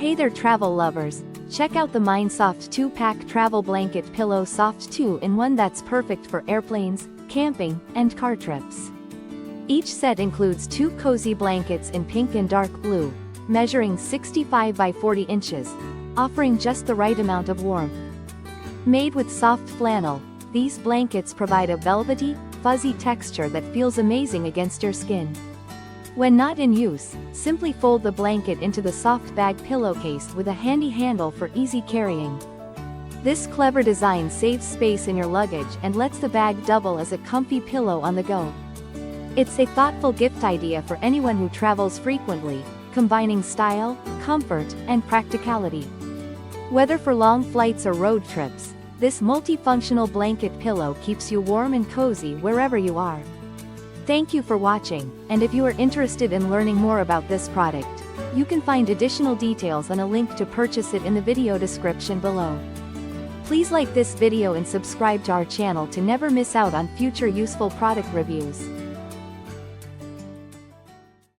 Hey there travel lovers, check out the Mindsoft 2-pack travel blanket pillow soft 2-in-1 that's perfect for airplanes, camping, and car trips. Each set includes 2 cozy blankets in pink and dark blue, measuring 65 by 40 inches, offering just the right amount of warmth. Made with soft flannel, these blankets provide a velvety, fuzzy texture that feels amazing against your skin. When not in use, simply fold the blanket into the soft bag pillowcase with a handy handle for easy carrying. This clever design saves space in your luggage and lets the bag double as a comfy pillow on the go. It's a thoughtful gift idea for anyone who travels frequently, combining style, comfort, and practicality. Whether for long flights or road trips, this multifunctional blanket pillow keeps you warm and cozy wherever you are. Thank you for watching, and if you are interested in learning more about this product, you can find additional details on a link to purchase it in the video description below. Please like this video and subscribe to our channel to never miss out on future useful product reviews.